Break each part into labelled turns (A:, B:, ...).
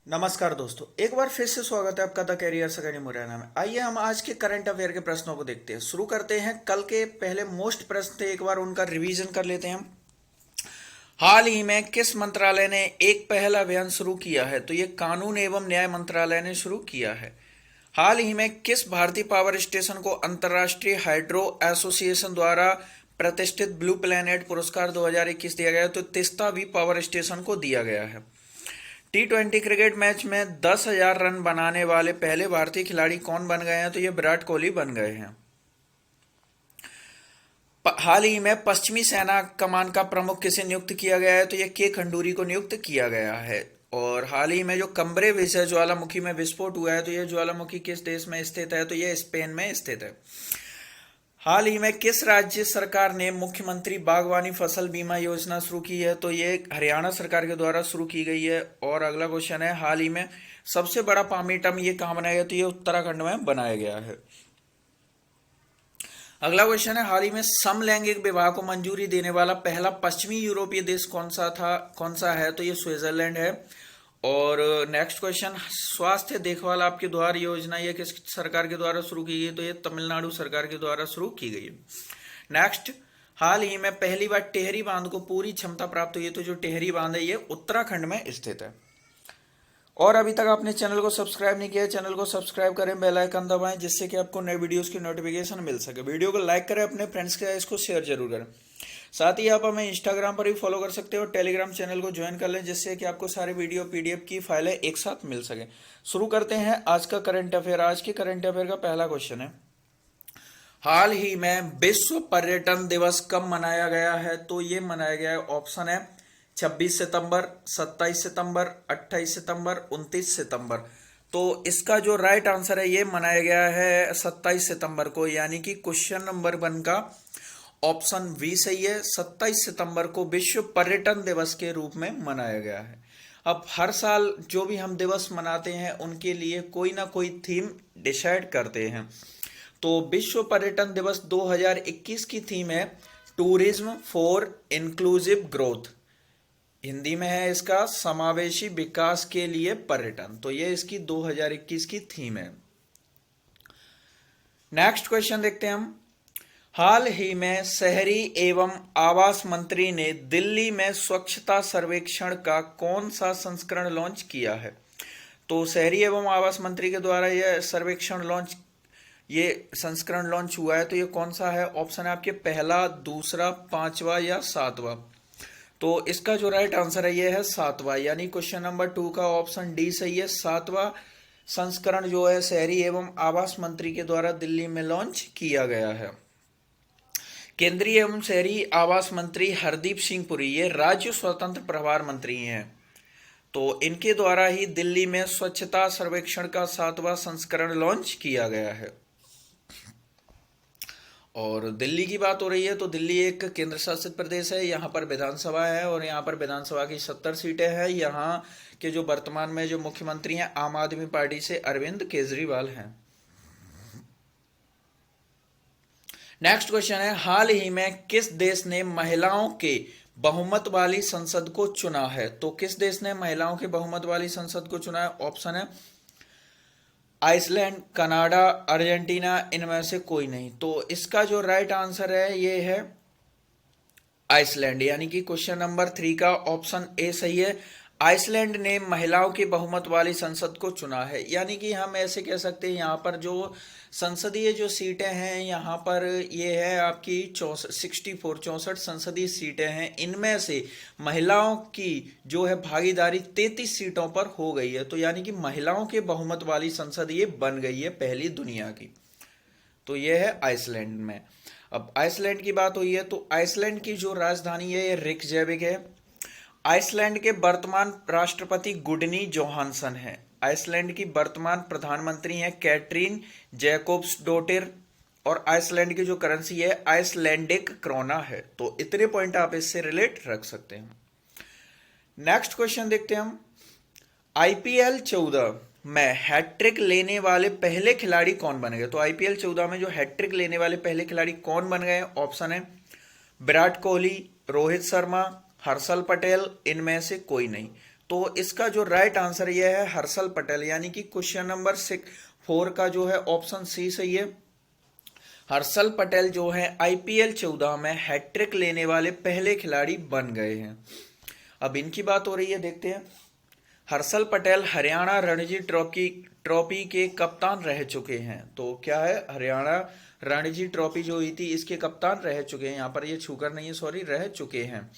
A: नमस्कार दोस्तों, एक बार फिर से स्वागत है आपका द कैरियर अकेडमी मुरैना में। आइए हम आज के करंट अफेयर के प्रश्नों को देखते हैं। शुरू करते हैं। कल के पहले मोस्ट प्रश्न थे, एक बार उनका रिवीजन कर लेते हैं हम। हाल ही में किस मंत्रालय ने एक पहल अभियान शुरू किया है? तो ये कानून एवं न्याय मंत्रालय ने शुरू किया है। हाल ही में किस भारतीय पावर स्टेशन को अंतर्राष्ट्रीय हाइड्रो एसोसिएशन द्वारा प्रतिष्ठित ब्लू प्लैनेट पुरस्कार 2021 दिया गया? तो तीस्ता भी पावर स्टेशन को दिया गया है। T20 क्रिकेट मैच में 10,000 रन बनाने वाले पहले भारतीय खिलाड़ी कौन बन गए हैं? तो ये विराट कोहली बन गए हैं। हाल ही में पश्चिमी सेना कमान का प्रमुख किसे नियुक्त किया गया है? तो ये के खंडूरी को नियुक्त किया गया है। और हाल ही में जो कम्बरे विषय ज्वालामुखी में विस्फोट हुआ है, तो ये ज्वालामुखी किस देश में स्थित है? तो ये स्पेन में स्थित है। हाल ही में किस राज्य सरकार ने मुख्यमंत्री बागवानी फसल बीमा योजना शुरू की है? तो ये हरियाणा सरकार के द्वारा शुरू की गई है। और अगला क्वेश्चन है, हाल ही में सबसे बड़ा पामीटम ये कहाँ बनाया गया? तो ये उत्तराखंड में बनाया गया है। अगला क्वेश्चन है, हाल ही में समलैंगिक विवाह को मंजूरी देने वाला पहला पश्चिमी यूरोपीय देश कौन सा है? तो ये स्विट्जरलैंड है। और नेक्स्ट क्वेश्चन, स्वास्थ्य देखभाल आपके द्वार योजना ये किस सरकार के द्वारा शुरू की गई? तो ये तमिलनाडु सरकार के द्वारा शुरू की गई है। नेक्स्ट, हाल ही में पहली बार टेहरी बांध को पूरी क्षमता प्राप्त हुई है। तो जो टेहरी बांध है ये उत्तराखंड में स्थित है। और अभी तक आपने चैनल को सब्सक्राइब नहीं किया है, चैनल को सब्सक्राइब करें, बेल आइकन दबाएं, जिससे कि आपको नए वीडियोस की नोटिफिकेशन मिल सके। वीडियो को लाइक करें, अपने फ्रेंड्स के साथ इसको शेयर जरूर करें। साथ ही आप हमें इंस्टाग्राम पर भी फॉलो कर सकते हो और टेलीग्राम चैनल को ज्वाइन कर लें, जिससे कि आपको सारे वीडियो पीडीएफ की फाइलें एक साथ मिल सके। शुरू करते हैं आज का करंट अफेयर। आज के करंट अफेयर का पहला क्वेश्चन है, हाल ही में विश्व पर्यटन दिवस कब मनाया गया है? तो ये मनाया गया है, ऑप्शन है 26 सितंबर, 27 सितंबर, 28 सितंबर, 29 सितंबर। तो इसका जो राइट आंसर है, ये मनाया गया है 27 सितंबर को, यानी कि क्वेश्चन नंबर 1 का ऑप्शन बी सही है। 27 सितंबर को विश्व पर्यटन दिवस के रूप में मनाया गया है। अब हर साल जो भी हम दिवस मनाते हैं, उनके लिए कोई ना कोई थीम डिसाइड करते हैं। तो विश्व पर्यटन दिवस 2021 की थीम है tourism for inclusive growth. Hindi में है इसका समावेशी विकास के लिए पर्यटन। तो ये इसकी 2021 की थीम है। नेक्स्ट क्वेश्चन देखते हैं हम। हाल ही में शहरी एवं आवास मंत्री ने दिल्ली में स्वच्छता सर्वेक्षण का कौन सा संस्करण लॉन्च किया है? तो शहरी एवं आवास मंत्री के द्वारा ये संस्करण लॉन्च हुआ है। तो ये कौन सा है? ऑप्शन है आपके पहला, दूसरा, पांचवा या सातवां। तो इसका जो राइट आंसर है ये है सातवां, यानी क्वेश्चन नंबर 2 का ऑप्शन डी सही है। सातवां संस्करण जो है शहरी एवं आवास मंत्री के द्वारा दिल्ली में लॉन्च किया गया है। केंद्रीय एवं शहरी आवास मंत्री हरदीप सिंह पुरी ये राज्य स्वतंत्र प्रभार मंत्री हैं। तो इनके द्वारा ही दिल्ली में स्वच्छता सर्वेक्षण का 7वां संस्करण लॉन्च किया गया है। और दिल्ली की बात हो रही है, तो दिल्ली एक केंद्र शासित प्रदेश है। यहाँ पर विधानसभा है और यहाँ पर विधानसभा की 70 सीटें हैं। यहाँ के जो वर्तमान में जो मुख्यमंत्री हैं, आम आदमी पार्टी से अरविंद केजरीवाल हैं। नेक्स्ट क्वेश्चन है, हाल ही में किस देश ने महिलाओं के बहुमत वाली संसद को चुना है? तो किस देश ने महिलाओं के बहुमत वाली संसद को चुना है? ऑप्शन है आइसलैंड, कनाडा, अर्जेंटीना, इनमें से कोई नहीं। तो इसका जो राइट आंसर है ये है आइसलैंड, यानी कि क्वेश्चन नंबर 3 का ऑप्शन ए सही है। आइसलैंड ने महिलाओं की बहुमत वाली संसद को चुना है। यानी कि हम ऐसे कह सकते हैं, यहाँ पर जो संसदीय जो सीटें हैं, यहाँ पर ये है आपकी 64 संसदीय सीटें हैं। इनमें से महिलाओं की जो है भागीदारी 33 सीटों पर हो गई है। तो यानी कि महिलाओं के बहुमत वाली संसद ये बन गई है पहली दुनिया की। तो ये है आइसलैंड में। अब आइसलैंड की बात हुई है, तो आइसलैंड की जो राजधानी है ये रिकजैविक है। आइसलैंड के वर्तमान राष्ट्रपति गुडनी जोहानसन है। आइसलैंड की वर्तमान प्रधानमंत्री हैं कैटरीन जैकोब्सडोटिर। और आइसलैंड की जो करेंसी है आइसलैंडिक क्रोना है। तो इतने पॉइंट आप इससे रिलेट रख सकते हैं। नेक्स्ट क्वेश्चन देखते हैं हम। आईपीएल 14 में हैट्रिक लेने वाले पहले खिलाड़ी कौन बन गए? तो आईपीएल 14 में जो हैट्रिक लेने वाले पहले खिलाड़ी कौन बन गए? ऑप्शन है विराट कोहली, रोहित शर्मा, हर्षल पटेल, इनमें से कोई नहीं। तो इसका जो राइट आंसर ये है हर्षल पटेल, यानी कि क्वेश्चन नंबर 4 का जो है ऑप्शन सी सही है। हर्षल पटेल जो है IPL 14 में हैट्रिक लेने वाले पहले खिलाड़ी बन गए हैं। अब इनकी बात हो रही है, देखते हैं। हर्षल पटेल हरियाणा रणजी ट्रॉफी के कप्तान रह चुके हैं। तो क्या है, हरियाणा रणजी ट्रॉफी जो हुई थी इसके कप्तान रह चुके हैं, यहाँ पर ये छूकर नहीं है, सॉरी, रह चुके हैं।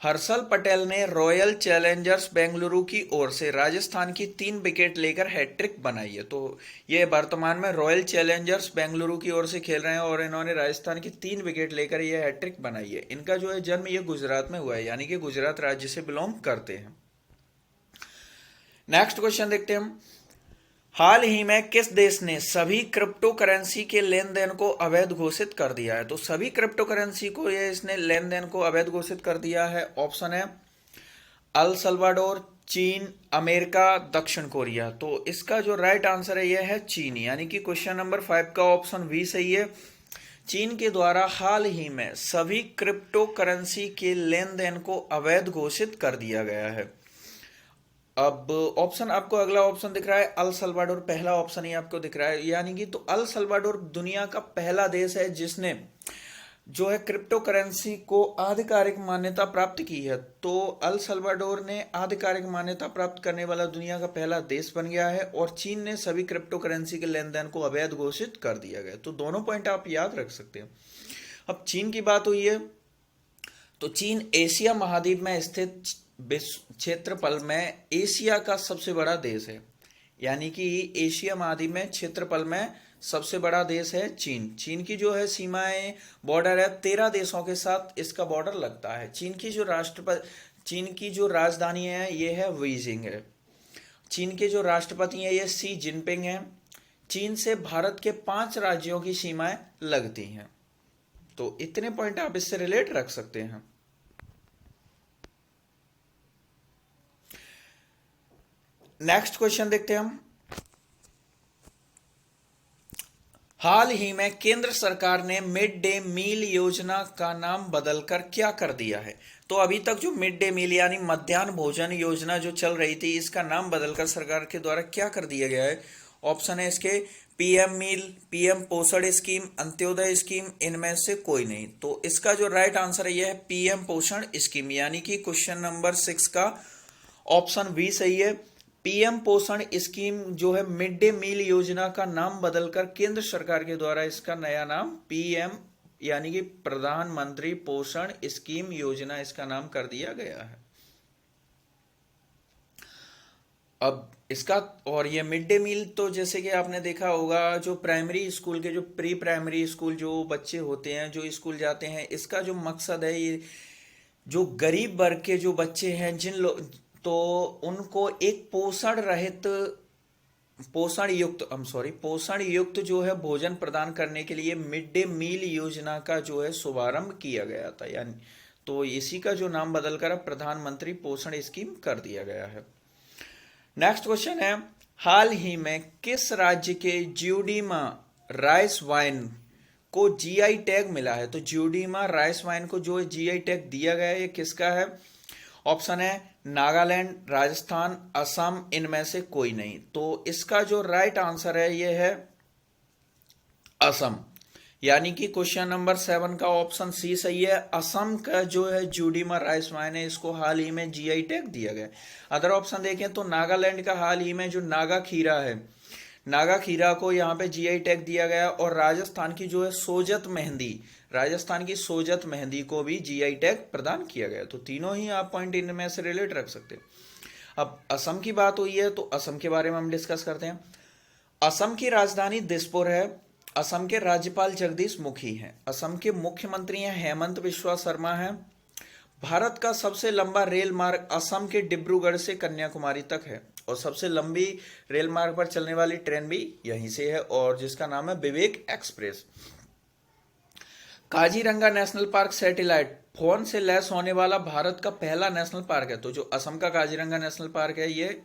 A: हर्षल पटेल ने रॉयल चैलेंजर्स बेंगलुरु की ओर से राजस्थान की 3 विकेट लेकर हैट्रिक बनाई है। तो ये वर्तमान में रॉयल चैलेंजर्स बेंगलुरु की ओर से खेल रहे हैं और इन्होंने राजस्थान की 3 विकेट लेकर ये हैट्रिक बनाई है। इनका जो है जन्म ये गुजरात में हुआ है, यानी कि गुजरात राज्य से बिलोंग करते हैं। नेक्स्ट क्वेश्चन देखते हैं हम। हाल ही में किस देश ने सभी क्रिप्टो करेंसी के लेन देन को अवैध घोषित कर दिया है? तो सभी क्रिप्टो करेंसी को ये इसने लेन देन को अवैध घोषित कर दिया है। ऑप्शन है अल सल्वाडोर, चीन, अमेरिका, दक्षिण कोरिया। तो इसका जो राइट आंसर है यह है चीन, यानी कि क्वेश्चन नंबर 5 का ऑप्शन बी सही है। चीन के द्वारा हाल ही में सभी क्रिप्टो करेंसी के लेन देन को अवैध घोषित कर दिया गया है। अब ऑप्शन आपको अगला ऑप्शन दिख रहा है अल सल्वाडोर, पहला ऑप्शन ही आपको दिख रहा है, यानी कि तो अल सल्वाडोर दुनिया का पहला देश है जिसने जो है क्रिप्टो करेंसी को आधिकारिक मान्यता प्राप्त की है। तो अल सल्वाडोर ने आधिकारिक मान्यता प्राप्त करने वाला दुनिया का पहला देश बन गया है और चीन ने सभी क्रिप्टो करेंसी के लेन देन को अवैध घोषित कर दिया गया। तो दोनों पॉइंट आप याद रख सकते हैं। अब चीन की बात हुई है, तो चीन एशिया महाद्वीप में स्थित क्षेत्रफल में एशिया का सबसे बड़ा देश है, यानी कि एशिया महाद्वीप में क्षेत्रफल में सबसे बड़ा देश है चीन। चीन की जो है सीमाएं, बॉर्डर है 13 देशों के साथ इसका बॉर्डर लगता है। चीन की जो राजधानी है ये है बीजिंग है। चीन के जो राष्ट्रपति हैं ये शी जिनपिंग हैं। चीन से भारत के 5 राज्यों की सीमाएं लगती हैं। तो इतने पॉइंट आप इससे रिलेट रख सकते हैं। नेक्स्ट क्वेश्चन देखते हैं हम। हाल ही में केंद्र सरकार ने मिड डे मील योजना का नाम बदलकर क्या कर दिया है? तो अभी तक जो मिड डे मील यानी मध्याह्न भोजन योजना जो चल रही थी इसका नाम बदलकर सरकार के द्वारा क्या कर दिया गया है? ऑप्शन है इसके PM मील, PM पोषण स्कीम, अंत्योदय स्कीम, इनमें से कोई नहीं। तो इसका जो राइट आंसर है यह है PM पोषण स्कीम, यानी कि क्वेश्चन नंबर 6 का ऑप्शन बी सही है। PM पोषण स्कीम जो है मिड डे मील योजना का नाम बदलकर केंद्र सरकार के द्वारा इसका नया नाम PM यानी कि प्रधानमंत्री पोषण स्कीम योजना इसका नाम कर दिया गया है। अब इसका और ये मिड डे मील तो जैसे कि आपने देखा होगा जो प्राइमरी स्कूल के जो प्री प्राइमरी स्कूल जो बच्चे होते हैं जो स्कूल जाते हैं, इसका जो मकसद है ये जो गरीब वर्ग के जो बच्चे हैं तो उनको एक पोषण युक्त जो है भोजन प्रदान करने के लिए मिड डे मील योजना का जो है शुभारंभ किया गया था, यानी तो इसी का जो नाम बदलकर अब प्रधानमंत्री पोषण स्कीम कर दिया गया है। नेक्स्ट क्वेश्चन है, हाल ही में किस राज्य के ज्यूडीमा राइस वाइन को GI टैग मिला है? तो ज्यूडीमा राइस वाइन को जो GI टैग दिया गया है ये किसका है? ऑप्शन है नागालैंड, राजस्थान, असम, इनमें से कोई नहीं। तो इसका जो राइट आंसर है ये है असम, यानी कि क्वेश्चन नंबर 7 का ऑप्शन सी सही है। असम का जो है ज्यूडीमा राइस वाइन है इसको हाल ही में GI टैग दिया गया। अदर ऑप्शन देखें तो नागालैंड का हाल ही में जो नागा खीरा है, नागा खीरा को यहाँ पे GI टैग दिया गया और राजस्थान की जो है राजस्थान की सोजत मेहंदी को भी GI टैग प्रदान किया गया। तो तीनों ही आप पॉइंट इनमें से रिलेट रख सकते हैं। अब असम की बात हुई है तो असम के बारे में हम डिस्कस करते हैं। असम की राजधानी दिसपुर है। असम के राज्यपाल जगदीश मुखी हैं। असम के मुख्यमंत्री हैं हेमंत बिस्वा शर्मा हैं। भारत का सबसे लंबा रेल मार्ग असम के डिब्रूगढ़ से कन्याकुमारी तक है और सबसे लंबी रेल मार्ग पर चलने वाली ट्रेन भी यहीं से है और जिसका नाम है Vivek Express. Kaziranga national park satellite phone से लैस होने वाला भारत का पहला नेशनल पार्क है। तो जो असम का काजीरंगा नेशनल पार्क है ये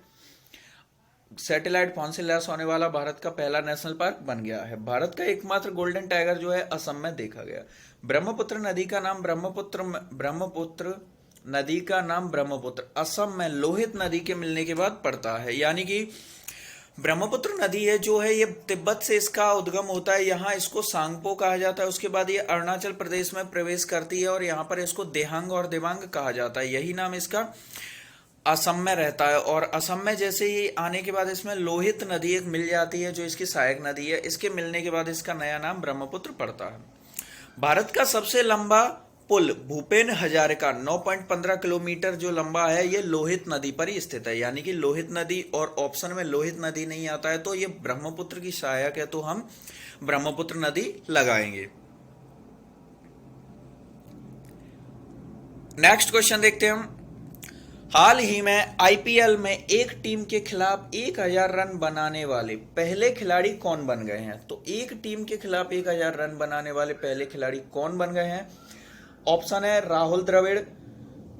A: सैटेलाइट फोन से लैस होने वाला भारत का पहला नेशनल पार्क बन गया है। भारत का एकमात्र गोल्डन टाइगर जो है असम में देखा गया। ब्रह्मपुत्र नदी का नाम ब्रह्मपुत्र नदी का नाम ब्रह्मपुत्र असम में लोहित नदी के मिलने के बाद पड़ता है। यानी कि ब्रह्मपुत्र नदी है जो है ये तिब्बत से इसका उद्गम होता है, यहाँ इसको सांगपो कहा जाता है। उसके बाद ये अरुणाचल प्रदेश में प्रवेश करती है और यहाँ पर इसको देहांग और देवांग कहा जाता है। यही नाम इसका असम में रहता है। और असम में जैसे ही आने के बाद इसमें लोहित नदी एक मिल जाती है जो इसकी सहायक नदी है। इसके मिलने के बाद इसका नया नाम ब्रह्मपुत्र पड़ता है। भारत का सबसे लंबा पुल भूपेन हजारिका 9.15 किलोमीटर जो लंबा है, ये लोहित नदी पर ही स्थित है। यानी कि लोहित नदी, और ऑप्शन में लोहित नदी नहीं आता है तो ये ब्रह्मपुत्र की सहायक है, तो हम ब्रह्मपुत्र नदी लगाएंगे। नेक्स्ट क्वेश्चन देखते हैं हम। हाल ही में आईपीएल में एक टीम के खिलाफ 1000 रन बनाने वाले पहले खिलाड़ी कौन बन गए हैं? तो एक टीम के खिलाफ 1000 रन बनाने वाले पहले खिलाड़ी कौन बन गए हैं? ऑप्शन है राहुल द्रविड़,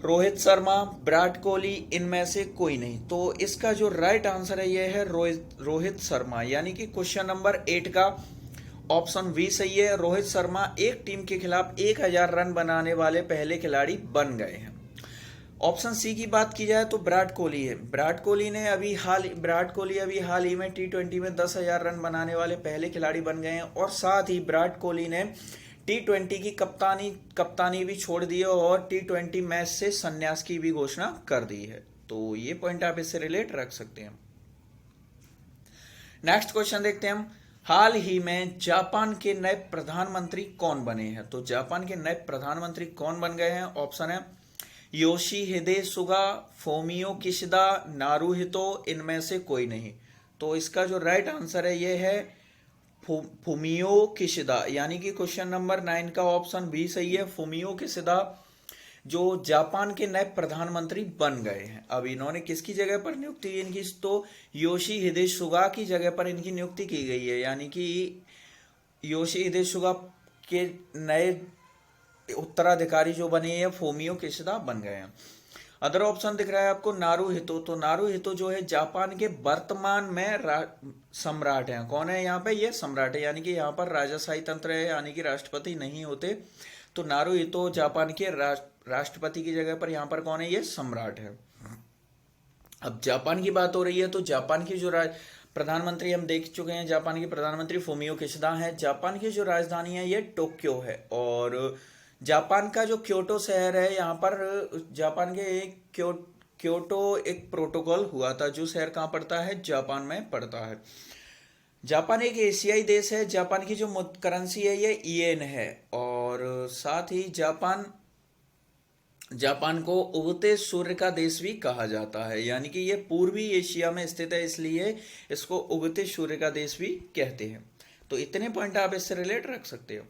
A: रोहित शर्मा, विराट कोहली, इनमें से कोई नहीं। तो इसका जो राइट आंसर है यह है रोहित शर्मा। यानी कि क्वेश्चन नंबर 8 का ऑप्शन बी सही है। रोहित शर्मा एक टीम के खिलाफ 1000 रन बनाने वाले पहले खिलाड़ी बन गए हैं। ऑप्शन सी की बात की जाए तो विराट कोहली है। विराट कोहली अभी हाल ही में T20 में 10,000 रन बनाने वाले पहले खिलाड़ी बन गए हैं। और साथ ही विराट कोहली ने T20 की कप्तानी भी छोड़ दी है और T20 मैच से संन्यास की भी घोषणा कर दी है। तो ये पॉइंट आप इससे रिलेट रख सकते हैं। नेक्स्ट क्वेश्चन देखते हैं हम। हाल ही में जापान के नए प्रधानमंत्री कौन बने हैं? तो जापान के नए प्रधानमंत्री कौन बन गए हैं? ऑप्शन है Yoshihide Suga, Fumio Kishida, Naruhito, इनमें से कोई नहीं। तो इसका जो राइट आंसर है ये है फूमियो किशिदा। यानी कि क्वेश्चन नंबर 9 का ऑप्शन बी सही है। फूमियो किशिदा जो जापान के नए प्रधानमंत्री बन गए हैं। अब इन्होंने किसकी जगह पर नियुक्ति की इनकी? तो योशिहिदे सुगा की जगह पर इनकी नियुक्ति की गई है। यानी कि योशिहिदे सुगा के नए उत्तराधिकारी जो बने हैं फूमियो किशिदा बन गए हैं। अदर ऑप्शन दिख रहा है आपको नारुहितो। तो नारुहितो जो है जापान के वर्तमान में सम्राट हैं। कौन है यहाँ पे? ये सम्राट है। यानी कि यहाँ पर राजशाही तंत्र है, यानी कि राष्ट्रपति नहीं होते। तो नारुहितो जापान के राष्ट्रपति की जगह पर यहाँ पर कौन है? ये सम्राट है। अब जापान की बात हो रही है तो जापान की जो प्रधानमंत्री हम देख चुके हैं, जापान के प्रधानमंत्री फूमियो किशिदा हैं। जापान की जो राजधानी है ये टोक्यो है। और जापान का जो क्योटो शहर है, यहाँ पर जापान के क्योटो एक प्रोटोकॉल हुआ था। जो शहर कहाँ पड़ता है? जापान में पड़ता है। जापान एक एशियाई देश है। जापान की जो करेंसी है ये येन है। और साथ ही जापान को उगते सूर्य का देश भी कहा जाता है। यानी कि ये पूर्वी एशिया में स्थित है, इसलिए इसको उगते सूर्य का देश भी कहते हैं। तो इतने पॉइंट आप इससे रिलेट रख सकते हो।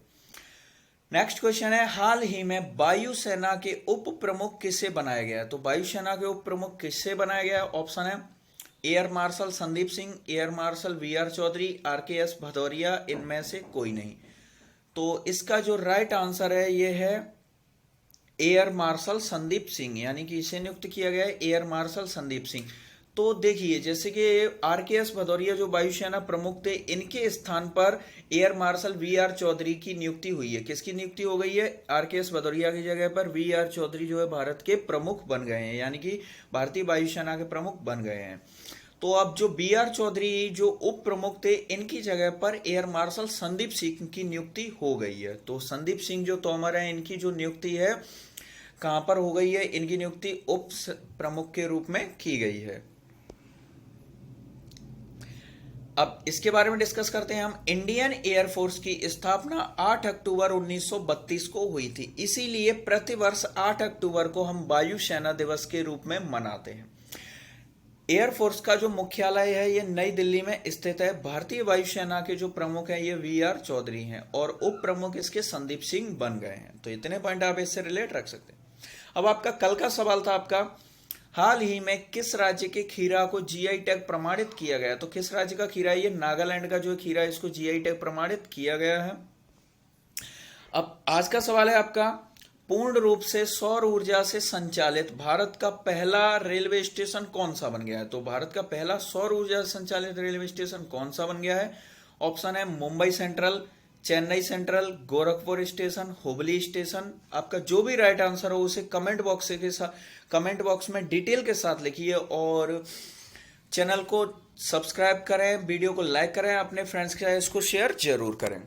A: नेक्स्ट क्वेश्चन है, हाल ही में वायुसेना के उप प्रमुख किसे बनाया गया? तो वायुसेना के उप प्रमुख किससे बनाया गया? ऑप्शन है air marshal Sandeep Singh, air marshal VR Chaudhary, RKS Bhadauria, इनमें से कोई नहीं। तो इसका जो राइट आंसर है ये है एयर मार्शल संदीप सिंह। यानी कि इसे नियुक्त किया गया है एयर मार्शल संदीप सिंह। तो देखिए जैसे कि RKS भदौरिया जो वायुसेना प्रमुख थे, इनके स्थान पर एयर मार्शल VR चौधरी की नियुक्ति हुई है। किसकी नियुक्ति हो गई है? RKS भदौरिया की जगह पर VR चौधरी जो है भारत के प्रमुख बन गए हैं, यानी कि भारतीय वायुसेना के प्रमुख बन गए हैं। तो अब जो VR चौधरी जो उप प्रमुख थे, इनकी जगह पर एयर मार्शल संदीप सिंह की नियुक्ति हो गई है। तो संदीप सिंह जो तोमर है, इनकी जो नियुक्ति है कहां पर हो गई है? इनकी नियुक्ति उप प्रमुख के रूप में की गई है। अब इसके बारे में डिस्कस करते हैं हम। इंडियन एयरफोर्स की स्थापना 8 अक्टूबर 1932 को हुई थी। इसीलिए प्रतिवर्ष 8 अक्टूबर को हम वायुसेना दिवस के रूप में मनाते हैं। एयरफोर्स का जो मुख्यालय है ये नई दिल्ली में स्थित है। भारतीय वायुसेना के जो प्रमुख हैं ये VR चौधरी हैं और उप प्रमुख इसके संदीप सिंह बन गए हैं। तो इतने पॉइंट आप इससे रिलेट रख सकते हैं। अब आपका कल का सवाल था आपका, हाल ही में किस राज्य के खीरा को GI टैग प्रमाणित किया गया? तो किस राज्य का खीरा है? ये नागालैंड का जो खीरा है, इसको GI टैग प्रमाणित किया गया है। अब आज का सवाल है आपका, पूर्ण रूप से सौर ऊर्जा से संचालित भारत का पहला रेलवे स्टेशन कौन सा बन गया है? तो भारत का पहला सौर ऊर्जा से संचालित रेलवे स्टेशन कौन सा बन गया है? ऑप्शन है Mumbai central, Chennai central, Gorakhpur station, Hubli station. आपका जो भी राइट आंसर हो उसे कमेंट बॉक्स में डिटेल के साथ लिखिए और चैनल को सब्सक्राइब करें, वीडियो को लाइक करें, अपने फ्रेंड्स के साथ इसको शेयर जरूर करें।